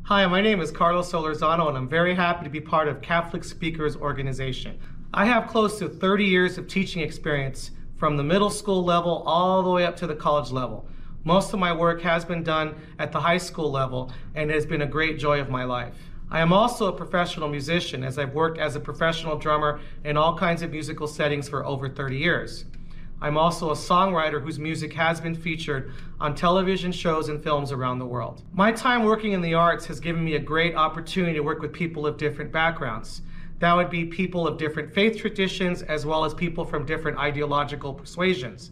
Hi, my name is Carlos Solorzano, and I'm very happy to be part of Catholic Speakers Organization. I have close to 30 years of teaching experience from the middle school level all the way up to the college level. Most of my work has been done at the high school level, and it has been a great joy of my life. I am also a professional musician, as I've worked as a professional drummer in all kinds of musical settings for over 30 years. I'm also a songwriter whose music has been featured on television shows and films around the world. My time working in the arts has given me a great opportunity to work with people of different backgrounds. That would be people of different faith traditions as well as people from different ideological persuasions.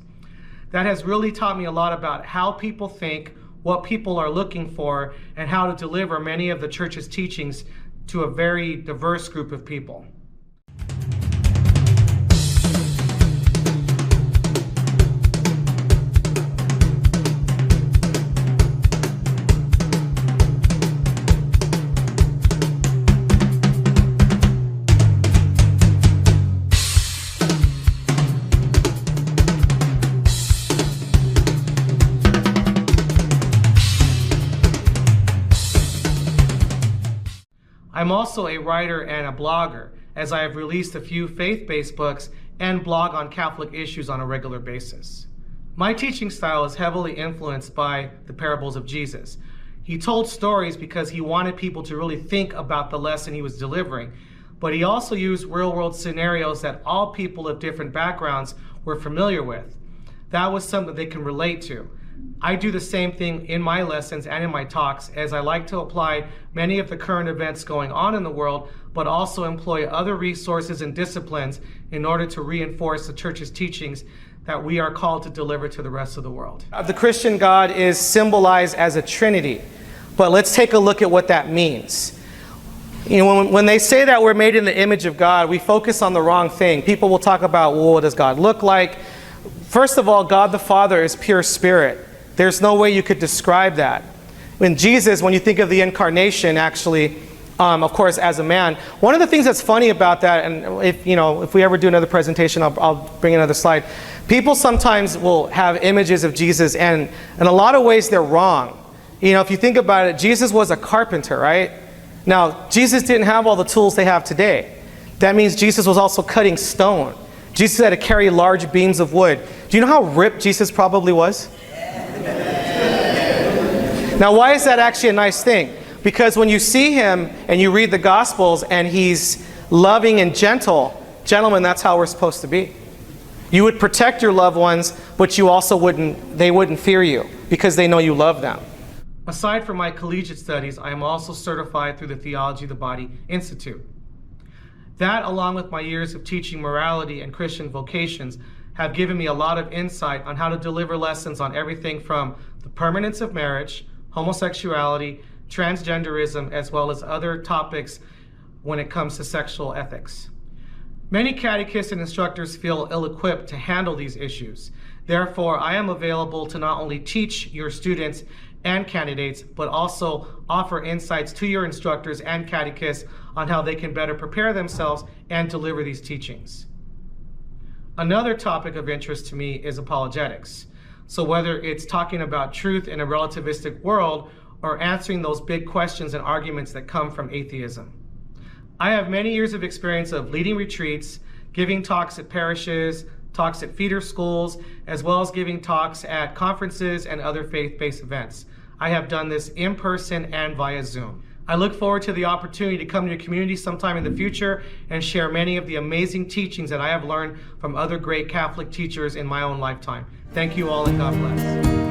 That has really taught me a lot about how people think, what people are looking for, and how to deliver many of the church's teachings to a very diverse group of people. I'm also a writer and a blogger, as I have released a few faith-based books and blog on Catholic issues on a regular basis. My teaching style is heavily influenced by the parables of Jesus. He told stories because he wanted people to really think about the lesson he was delivering, but he also used real-world scenarios that all people of different backgrounds were familiar with. That was something they can relate to. I do the same thing in my lessons and in my talks, as I like to apply many of the current events going on in the world, but also employ other resources and disciplines in order to reinforce the church's teachings that we are called to deliver to the rest of the world. The Christian God is symbolized as a Trinity, but let's take a look at what that means. You know, when they say that we're made in the image of God, we focus on the wrong thing. People will talk about, well, what does God look like? First of all, God the Father is pure spirit. There's no way you could describe that. When Jesus, when you think of the incarnation, actually, of course, as a man, one of the things that's funny about that, and if we ever do another presentation, I'll bring another slide. People sometimes will have images of Jesus, and in a lot of ways they're wrong. If you think about it, Jesus was a carpenter, right? Now, Jesus didn't have all the tools they have today. That means Jesus was also cutting stone. Jesus had to carry large beams of wood. Do you know how ripped Jesus probably was? Now, why is that actually a nice thing? Because when you see him and you read the Gospels and he's loving and gentle, gentlemen, that's how we're supposed to be. You would protect your loved ones, but they wouldn't fear you because they know you love them. Aside from my collegiate studies, I am also certified through the Theology of the Body Institute. That, along with my years of teaching morality and Christian vocations, have given me a lot of insight on how to deliver lessons on everything from the permanence of marriage, homosexuality, transgenderism, as well as other topics when it comes to sexual ethics. Many catechists and instructors feel ill-equipped to handle these issues. Therefore, I am available to not only teach your students and candidates, but also offer insights to your instructors and catechists on how they can better prepare themselves and deliver these teachings. Another topic of interest to me is apologetics. So whether it's talking about truth in a relativistic world or answering those big questions and arguments that come from atheism. I have many years of experience of leading retreats, giving talks at parishes, talks at feeder schools, as well as giving talks at conferences and other faith-based events. I have done this in person and via Zoom. I look forward to the opportunity to come to your community sometime in the future and share many of the amazing teachings that I have learned from other great Catholic teachers in my own lifetime. Thank you all, and God bless.